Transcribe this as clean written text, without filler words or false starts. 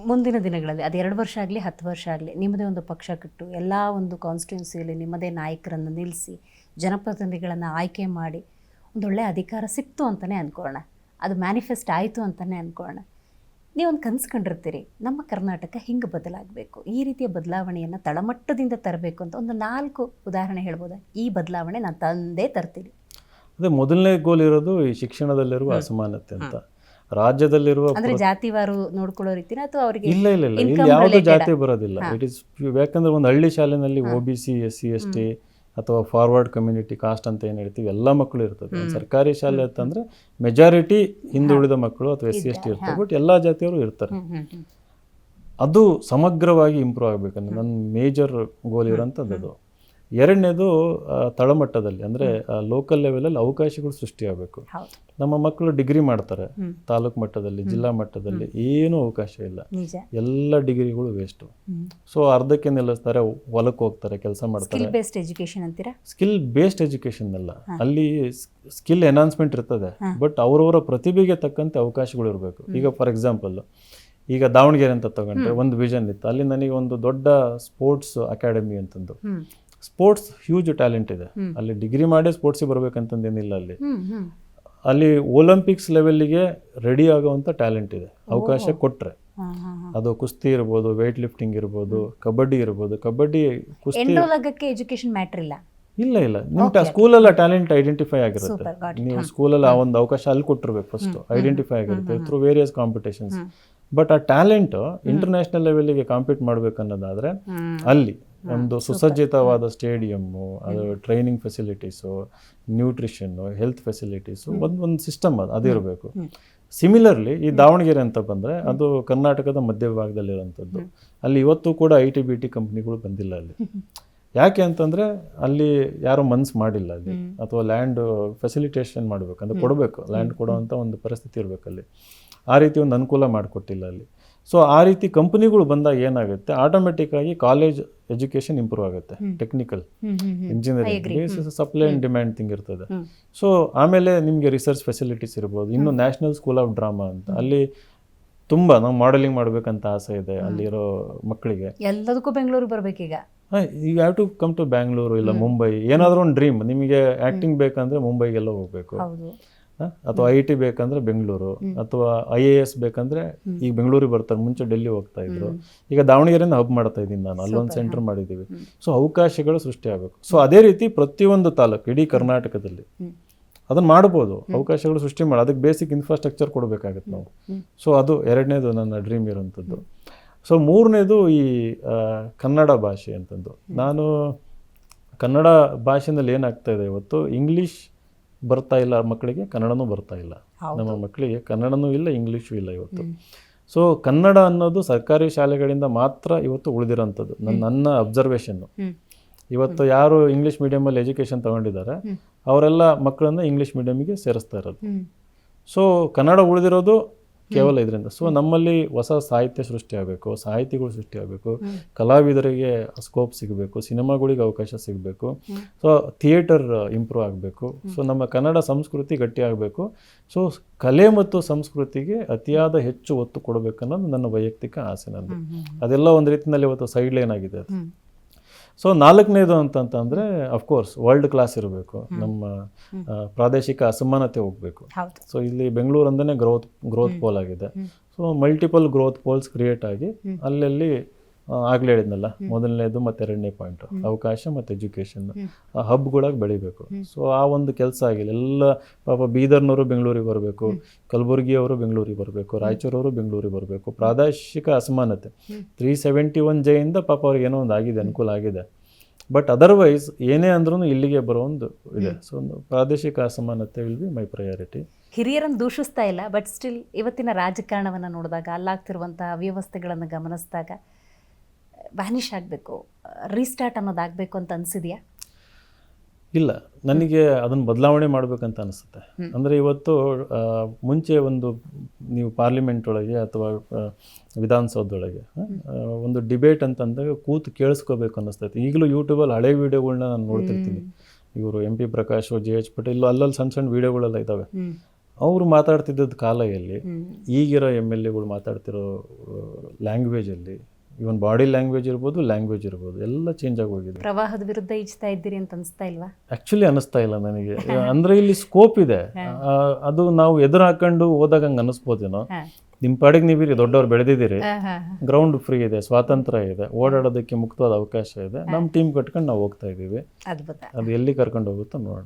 ಮುಂದಿನ ದಿನಗಳಲ್ಲಿ ಅದು 2 ವರ್ಷ ಆಗಲಿ 10 ವರ್ಷ ಆಗಲಿ ನಿಮ್ಮದೇ ಒಂದು ಪಕ್ಷ ಕಟ್ಟು ಎಲ್ಲ ಒಂದು ಕಾನ್ಸ್ಟಿಟ್ಯೂನ್ಸಿಯಲ್ಲಿ ನಿಮ್ಮದೇ ನಾಯಕರನ್ನು ನಿಲ್ಲಿಸಿ ಜನಪ್ರತಿನಿಧಿಗಳನ್ನು ಆಯ್ಕೆ ಮಾಡಿ ಒಂದೊಳ್ಳೆ ಅಧಿಕಾರ ಸಿಕ್ತು ಅಂತಲೇ ಅಂದ್ಕೊಳ್ಳೋಣ, ಅದು ಮ್ಯಾನಿಫೆಸ್ಟ್ ಆಯಿತು ಅಂತಲೇ ಅಂದ್ಕೊಳ್ಳೋಣ. ನೀವೊಂದು ಕನಸು ಕಂಡಿರ್ತೀರಿ, ನಮ್ಮ ಕರ್ನಾಟಕ ಹಿಂಗೆ ಬದಲಾಗಬೇಕು, ಈ ರೀತಿಯ ಬದಲಾವಣೆಯನ್ನು ತಳಮಟ್ಟದಿಂದ ತರಬೇಕು ಅಂತ ಒಂದು 4 ಉದಾಹರಣೆ ಹೇಳ್ಬೋದಾ? ಈ ಬದಲಾವಣೆ ನಾನು ತಂದೇ ತರ್ತೀನಿ. ಅದೇ ಮೊದಲನೇ ಗೋಲ್ ಇರೋದು ಈ ಶಿಕ್ಷಣದಲ್ಲಿರುವ ಅಸಮಾನತೆ ಅಂತ. ರಾಜ್ಯದಲ್ಲಿರುವ ಅಂದ್ರೆ ಜಾತಿವಾರು ನೋಡ್ಕೊಳ್ಳೋ ರೀತಿನ ಅಥವಾ ಅವರಿಗೆ ಇಲ್ಲ ಇಲ್ಲ ಇಲ್ಲ ಇಲ್ಲಿ ಯಾವುದೇ ಜಾತಿ ಬರೋದಿಲ್ಲ. ಇಟ್ ಇಸ್ ಯಾಕಂದ್ರೆ ಒಂದು ಹಳ್ಳಿ ಶಾಲೆನಲ್ಲಿ OBC SC ST ಅಥವಾ ಫಾರ್ವರ್ಡ್ ಕಮ್ಯುನಿಟಿ ಕಾಸ್ಟ್ ಅಂತ ಏನು ಹೇಳ್ತೀವಿ ಎಲ್ಲ ಮಕ್ಕಳು ಇರ್ತದೆ. ಒಂದು ಸರ್ಕಾರಿ ಶಾಲೆ ಅಂತಂದ್ರೆ ಮೆಜಾರಿಟಿ ಹಿಂದುಳಿದ ಮಕ್ಕಳು ಅಥವಾ SC ST ಇರ್ತಾರೆ, ಬಟ್ ಎಲ್ಲ ಜಾತಿಯವರು ಇರ್ತಾರೆ. ಅದು ಸಮಗ್ರವಾಗಿ ಇಂಪ್ರೂವ್ ಆಗಬೇಕಂದ್ರೆ ನನ್ನ ಮೇಜರ್ ಗೋಲ್ ಇರೋಂಥದ್ದು ಅದು. ಎರಡನೇದು ತಳಮಟ್ಟದಲ್ಲಿ ಅಂದರೆ ಲೋಕಲ್ ಲೆವೆಲಲ್ಲಿ ಅವಕಾಶಗಳು ಸೃಷ್ಟಿಯಾಗಬೇಕು. ನಮ್ಮ ಮಕ್ಕಳು ಡಿಗ್ರಿ ಮಾಡ್ತಾರೆ ತಾಲೂಕು ಮಟ್ಟದಲ್ಲಿ, ಜಿಲ್ಲಾ ಮಟ್ಟದಲ್ಲಿ, ಏನೂ ಅವಕಾಶ ಇಲ್ಲ, ಎಲ್ಲ ಡಿಗ್ರಿಗಳು ವೇಸ್ಟು. ಸೊ ಅರ್ಧಕ್ಕೆ ನಿಲ್ಲಿಸ್ತಾರೆ, ಹೊಲಕ್ಕೆ ಹೋಗ್ತಾರೆ, ಕೆಲಸ ಮಾಡ್ತಾರೆ. ಸ್ಕಿಲ್ ಬೇಸ್ಡ್ ಎಜುಕೇಶನ್ ಅಂತೀರಾ? ಸ್ಕಿಲ್ ಬೇಸ್ಡ್ ಎಜುಕೇಶನ್ ಅಲ್ಲ, ಅಲ್ಲಿ ಸ್ಕಿಲ್ ಎನ್ಹಾನ್ಸ್ಮೆಂಟ್ ಇರ್ತದೆ, ಬಟ್ ಅವರವರ ಪ್ರತಿಭೆಗೆ ತಕ್ಕಂತೆ ಅವಕಾಶಗಳು ಇರಬೇಕು. ಈಗ ಫಾರ್ ಎಕ್ಸಾಂಪಲ್ ಈಗ ದಾವಣಗೆರೆ ಅಂತ ತಗೊಂಡ್ರೆ ಒಂದು ವಿಷನ್ ಇತ್ತು, ಅಲ್ಲಿ ನನಗೆ ಒಂದು ದೊಡ್ಡ ಸ್ಪೋರ್ಟ್ಸ್ ಅಕಾಡೆಮಿ ಅಂತಂದು. ಸ್ಪೋರ್ಟ್ಸ್ ಹ್ಯೂಜ್ ಟ್ಯಾಲೆಂಟ್ ಇದೆ ಅಲ್ಲಿ, ಡಿಗ್ರಿ ಮಾಡಿ ಸ್ಪೋರ್ಟ್ಸಿಗೆ ಬರ್ಬೇಕಂತಂದೇನಿಲ್ಲ. ಅಲ್ಲಿ ಒಲಿಂಪಿಕ್ಸ್ ಲೆವೆಲ್ಗೆ ರೆಡಿ ಆಗುವಂಥ ಟ್ಯಾಲೆಂಟ್ ಇದೆ, ಅವಕಾಶ ಕೊಟ್ಟರೆ. ಅದು ಕುಸ್ತಿ ಇರ್ಬೋದು, ವೇಟ್ ಲಿಫ್ಟಿಂಗ್ ಇರ್ಬೋದು, ಕಬಡ್ಡಿ ಇರ್ಬೋದು. ಕಬಡ್ಡಿ ಕುಸ್ತಿ ಎಜುಕೇಶನ್ ಮ್ಯಾಟರ್ ಇಲ್ಲ ಇಲ್ಲ ಇಲ್ಲ ನಿಮ್ಮ ಸ್ಕೂಲಲ್ಲ ಟ್ಯಾಲೆಂಟ್ ಐಡೆಂಟಿಫೈ ಆಗಿರುತ್ತೆ. ನೀವು ಸ್ಕೂಲಲ್ಲಿ ಆ ಒಂದು ಅವಕಾಶ ಅಲ್ಲಿ ಕೊಟ್ಟಿರ್ಬೇಕು, ಫಸ್ಟ್ ಐಡೆಂಟಿಫೈ ಆಗಿರುತ್ತೆ ಥ್ರೂ ವೇರಿಯಸ್ ಕಾಂಪಿಟೇಷನ್ಸ್. ಬಟ್ ಆ ಟ್ಯಾಲೆಂಟ್ ಇಂಟರ್ನ್ಯಾಷನಲ್ ಲೆವೆಲ್ಗೆ ಕಾಂಪೀಟ್ ಮಾಡ್ಬೇಕನ್ನೋದಾದ್ರೆ ಅಲ್ಲಿ ಒಂದು ಸುಸಜ್ಜಿತವಾದ ಸ್ಟೇಡಿಯಮ್ಮು, ಅದು ಟ್ರೈನಿಂಗ್ ಫೆಸಿಲಿಟೀಸು, ನ್ಯೂಟ್ರಿಷನ್ನು, ಹೆಲ್ತ್ ಫೆಸಿಲಿಟೀಸು, ಒಂದು ಸಿಸ್ಟಮ್ ಅದು ಇರಬೇಕು. ಸಿಮಿಲರ್ಲಿ ಈ ದಾವಣಗೆರೆ ಅಂತ ಬಂದರೆ ಅದು ಕರ್ನಾಟಕದ ಮಧ್ಯಭಾಗದಲ್ಲಿರೋಂಥದ್ದು. ಅಲ್ಲಿ ಇವತ್ತು ಕೂಡ IT-BT ಕಂಪ್ನಿಗಳು ಬಂದಿಲ್ಲ ಅಲ್ಲಿ. ಯಾಕೆ ಅಂತಂದರೆ ಅಲ್ಲಿ ಯಾರೂ ಮನ್ಸು ಮಾಡಿಲ್ಲ ಅಲ್ಲಿ, ಅಥವಾ ಲ್ಯಾಂಡ್ ಫೆಸಿಲಿಟೇಷನ್ ಮಾಡಬೇಕು ಅಂದರೆ ಕೊಡಬೇಕು, ಲ್ಯಾಂಡ್ ಕೊಡೋವಂಥ ಒಂದು ಪರಿಸ್ಥಿತಿ ಇರಬೇಕಲ್ಲಿ. ಆ ರೀತಿ ಒಂದು ಅನುಕೂಲ ಮಾಡಿಕೊಟ್ಟಿಲ್ಲ ಅಲ್ಲಿ. ಸೊ ಆ ರೀತಿ ಕಂಪನಿಗಳು ಬಂದಾಗ ಏನಾಗುತ್ತೆ, ಆಟೋಮೆಟಿಕ್ ಆಗಿ ಕಾಲೇಜ್ ಎಜುಕೇಷನ್ ಇಂಪ್ರೂವ್ ಆಗುತ್ತೆ. Technical engineering supply and demand thing ಇರ್ತದೆ. ಸೊ ಆಮೇಲೆ ನಿಮಗೆ ರಿಸರ್ಚ್ ಫೆಸಿಲಿಟೀಸ್ ಇರ್ಬೋದು. ಇನ್ನು ನ್ಯಾಷನಲ್ ಸ್ಕೂಲ್ ಆಫ್ ಡ್ರಾಮಾ ಅಂತ ಅಲ್ಲಿ ತುಂಬ ನಾವು ಮಾಡೆಲಿಂಗ್ ಮಾಡಬೇಕಂತ ಆಸೆ ಇದೆ ಅಲ್ಲಿರೋ ಮಕ್ಕಳಿಗೆ. ಎಲ್ಲದಕ್ಕೂ ಬೆಂಗಳೂರು ಬರಬೇಕೀಗ. You have to come to Bangalore ಇಲ್ಲ ಮುಂಬೈ. ಏನಾದರೂ ಒಂದು ಡ್ರೀಮ್ ನಿಮಗೆ ಆ್ಯಕ್ಟಿಂಗ್ ಬೇಕಂದ್ರೆ ಮುಂಬೈಗೆಲ್ಲ ಹೋಗಬೇಕು, ಅಥವಾ IT ಬೇಕಂದ್ರೆ ಬೆಂಗಳೂರು, ಅಥವಾ IAS ಬೇಕಂದ್ರೆ ಈಗ ಬೆಂಗಳೂರಿಗೆ ಬರ್ತಾರೆ, ಮುಂಚೆ ಡೆಲ್ಲಿ ಹೋಗ್ತಾ ಇದ್ರು, ಈಗ ದಾವಣಗೆರೆಯಿಂದ ಹಬ್ ಮಾಡ್ತಾ ಇದ್ದೀನಿ ನಾನು, ಅಲ್ಲೊಂದು ಸೆಂಟರ್ ಮಾಡಿದ್ದೀವಿ. ಸೊ ಅವಕಾಶಗಳು ಸೃಷ್ಟಿ ಆಗಬೇಕು. ಸೊ ಅದೇ ರೀತಿ ಪ್ರತಿಯೊಂದು ತಾಲೂಕು ಇಡೀ ಕರ್ನಾಟಕದಲ್ಲಿ ಅದನ್ನು ಮಾಡ್ಬೋದು, ಅವಕಾಶಗಳು ಸೃಷ್ಟಿ ಮಾಡಿ. ಅದಕ್ಕೆ ಬೇಸಿಕ್ ಇನ್ಫ್ರಾಸ್ಟ್ರಕ್ಚರ್ ಕೊಡಬೇಕಾಗತ್ತೆ ನಾವು. ಸೊ ಅದು ಎರಡನೇದು ನನ್ನ ಡ್ರೀಮ್ ಇರೋಂಥದ್ದು. ಸೊ ಮೂರನೇದು ಈ ಕನ್ನಡ ಭಾಷೆ ಅಂತಂದು. ನಾನು ಕನ್ನಡ ಭಾಷೆಯಲ್ಲಿ ಏನಾಗ್ತಾ ಇದೆ ಇವತ್ತು, ಇಂಗ್ಲೀಷ್ ಬರ್ತಾ ಇಲ್ಲ ಮಕ್ಕಳಿಗೆ, ಕನ್ನಡನೂ ಬರ್ತಾ ಇಲ್ಲ. ನಮ್ಮ ಮಕ್ಕಳಿಗೆ ಕನ್ನಡನೂ ಇಲ್ಲ, ಇಂಗ್ಲೀಷು ಇಲ್ಲ ಇವತ್ತು. ಸೊ ಕನ್ನಡ ಅನ್ನೋದು ಸರ್ಕಾರಿ ಶಾಲೆಗಳಿಂದ ಮಾತ್ರ ಇವತ್ತು ಉಳಿದಿರೋಂಥದ್ದು ನನ್ನ ಅಬ್ಸರ್ವೇಷನ್ನು. ಇವತ್ತು ಯಾರು ಇಂಗ್ಲೀಷ್ ಮೀಡಿಯಮಲ್ಲಿ ಎಜುಕೇಷನ್ ತಗೊಂಡಿದ್ದಾರೆ ಅವರೆಲ್ಲ ಮಕ್ಕಳನ್ನು ಇಂಗ್ಲೀಷ್ ಮೀಡಿಯಮಿಗೆ ಸೇರಿಸ್ತಾ ಇರೋದು. ಸೊ ಕನ್ನಡ ಉಳಿದಿರೋದು ಕೇವಲ ಇದರಿಂದ. ಸೊ ನಮ್ಮಲ್ಲಿ ಹೊಸ ಸಾಹಿತ್ಯ ಸೃಷ್ಟಿಯಾಗಬೇಕು, ಸಾಹಿತಿಗಳು ಸೃಷ್ಟಿಯಾಗಬೇಕು, ಕಲಾವಿದರಿಗೆ ಸ್ಕೋಪ್ ಸಿಗಬೇಕು, ಸಿನಿಮಾಗಳಿಗೆ ಅವಕಾಶ ಸಿಗಬೇಕು. ಸೊ ಥಿಯೇಟರ್ ಇಂಪ್ರೂವ್ ಆಗಬೇಕು. ಸೊ ನಮ್ಮ ಕನ್ನಡ ಸಂಸ್ಕೃತಿ ಗಟ್ಟಿಯಾಗಬೇಕು. ಸೊ ಕಲೆ ಮತ್ತು ಸಂಸ್ಕೃತಿಗೆ ಅತಿಯಾದ ಹೆಚ್ಚು ಒತ್ತು ಕೊಡಬೇಕನ್ನೋದು ನನ್ನ ವೈಯಕ್ತಿಕ ಆಸೆ ನಂದು. ಅದೆಲ್ಲ ಒಂದು ರೀತಿಯಲ್ಲಿ ಇವತ್ತು ಸೈಡ್ ಲೈನ್ ಆಗಿದೆ. ಸೊ ನಾಲ್ಕನೇದು ಅಂತಂತಂದರೆ ಅಫ್ಕೋರ್ಸ್ ವರ್ಲ್ಡ್ ಕ್ಲಾಸ್ ಇರಬೇಕು, ನಮ್ಮ ಪ್ರಾದೇಶಿಕ ಅಸಮಾನತೆ ಹೋಗಬೇಕು. ಸೊ ಇಲ್ಲಿ ಬೆಂಗಳೂರು ಅಂದನೇ ಗ್ರೋತ್ ಪೋಲ್ ಆಗಿದೆ. So multiple growth poles create ಆಗಿ ಅಲ್ಲಲ್ಲಿ ಆಗಲೇ ಹೇಳಿದ್ನಲ್ಲ, ಮೊದಲನೇದು ಮತ್ತು ಎರಡನೇ ಪಾಯಿಂಟ್ ಅವಕಾಶ ಮತ್ತು ಎಜುಕೇಷನ್ ಹಬ್ಗಳಾಗಿ ಬೆಳಿಬೇಕು. ಸೊ ಆ ಒಂದು ಕೆಲಸ ಆಗಿಲ್ಲ. ಎಲ್ಲ ಪಾಪ ಬೀದರ್ನವರು ಬೆಂಗಳೂರಿಗೆ ಬರಬೇಕು, ಕಲಬುರಗಿಯವರು ಬೆಂಗಳೂರಿಗೆ ಬರಬೇಕು, ರಾಯಚೂರವರು ಬೆಂಗಳೂರಿಗೆ ಬರಬೇಕು. ಪ್ರಾದೇಶಿಕ ಅಸಮಾನತೆ 371 ಜೆಯಿಂದ ಪಾಪ ಅವ್ರಿಗೆ ಏನೋ ಒಂದು ಆಗಿದೆ, ಅನುಕೂಲ ಆಗಿದೆ. ಬಟ್ ಅದರ್ವೈಸ್ ಏನೇ ಅಂದ್ರೂ ಇಲ್ಲಿಗೆ ಬರೋ ಒಂದು ಇದೆ. ಸೊ ಒಂದು ಪ್ರಾದೇಶಿಕ ಅಸಮಾನತೆ ವಿಲ್ ಬಿ ಮೈ ಪ್ರಯಾರಿಟಿ. ಹಿರಿಯರನ್ನು ದೂಷಿಸ್ತಾ ಇಲ್ಲ, ಬಟ್ ಸ್ಟಿಲ್ ಇವತ್ತಿನ ರಾಜಕಾರಣವನ್ನು ನೋಡಿದಾಗ, ಅಲ್ಲಾಗ್ತಿರುವಂತಹ ವ್ಯವಸ್ಥೆಗಳನ್ನು ಗಮನಿಸಿದಾಗ ವ್ಯಾನಿಷ್ ಆಗಬೇಕು, ರೀಸ್ಟಾರ್ಟ್ ಅನ್ನೋದಾಗಬೇಕು ಅಂತ ಅನಿಸಿದೆಯಾ? ಇಲ್ಲ, ನನಗೆ ಅದನ್ನು ಬದಲಾವಣೆ ಮಾಡಬೇಕಂತ ಅನಿಸುತ್ತೆ. ಅಂದರೆ ಇವತ್ತು ಮುಂಚೆ ಒಂದು ನೀವು ಪಾರ್ಲಿಮೆಂಟ್ ಒಳಗೆ ಅಥವಾ ವಿಧಾನಸೌಧದೊಳಗೆ ಒಂದು ಡಿಬೇಟ್ ಅಂತಂದಾಗ ಕೂತು ಕೇಳಿಸ್ಕೋಬೇಕು ಅನ್ನಿಸ್ತೈತೆ. ಈಗಲೂ ಯೂಟ್ಯೂಬಲ್ಲಿ ಹಳೆ ವೀಡಿಯೋಗಳನ್ನ ನಾನು ನೋಡ್ತಿರ್ತೀನಿ. ಇವರು MP ಪ್ರಕಾಶ್, JH ಪಟೇಲ್, ಅಲ್ಲಲ್ಲಿ ಸಣ್ಣ ಸಣ್ಣ ವೀಡಿಯೋಗಳೆಲ್ಲ ಇದ್ದಾವೆ. ಅವರು ಮಾತಾಡ್ತಿದ್ದದ್ದು ಕಾಲ ಎಲ್ಲಿ, ಹ್ಮ್. ಈಗಿರೋ ಎಮ್ ಎಲ್ ಎಗಳು ಮಾತಾಡ್ತಿರೋ ಲ್ಯಾಂಗ್ವೇಜಲ್ಲಿ, ಇವನ್ ಬಾಡಿ ಲ್ಯಾಂಗ್ವೇಜ್ ಇರ್ಬೋದು, ಲ್ಯಾಂಗ್ವೇಜ್ ಇರ್ಬೋದು, ಎಲ್ಲ ಚೇಂಜ್ ಆಗಿ ಹೋಗಿದೆ. ಪ್ರವಾಹದ ವಿರುದ್ಧ ಈಜ್ತಾ ಇದ್ದೀರಿ ಅಂತ ಅನಿಸ್ತಾ ಇಲ್ವಾ? ಆ್ಯಕ್ಚುಲಿ ಅನ್ನಿಸ್ತಾ ಇಲ್ಲ ನನಗೆ. ಅಂದರೆ ಇಲ್ಲಿ ಸ್ಕೋಪ್ ಇದೆ, ಅದು ನಾವು ಎದುರು ಹಾಕೊಂಡು ಹೋದಾಗ ಹಂಗೆ ಅನ್ನಿಸ್ಬೋದೇನೋ. ಹಾ. ನಿಮ್ಮ ಪಾಡಿಗೆ ನೀವಿರಿ, ದೊಡ್ಡವ್ರು ಬೆಳೆದಿದ್ದೀರಿ, ಹಾ, ಹಾ, ಗ್ರೌಂಡ್ ಫ್ರೀ ಇದೆ, ಸ್ವಾತಂತ್ರ್ಯ ಇದೆ, ಓಡಾಡೋದಕ್ಕೆ ಮುಕ್ತವಾದ ಅವಕಾಶ ಇದೆ, ನಮ್ಮ ಟೀಮ್ ಕಟ್ಕೊಂಡು ನಾವು ಹೋಗ್ತಾ ಇದ್ದೀವಿ. ಅದ್ಭುತ. ಅದು ಎಲ್ಲಿ ಕರ್ಕೊಂಡು ಹೋಗುತ್ತೋ ನೋಡೋಣ.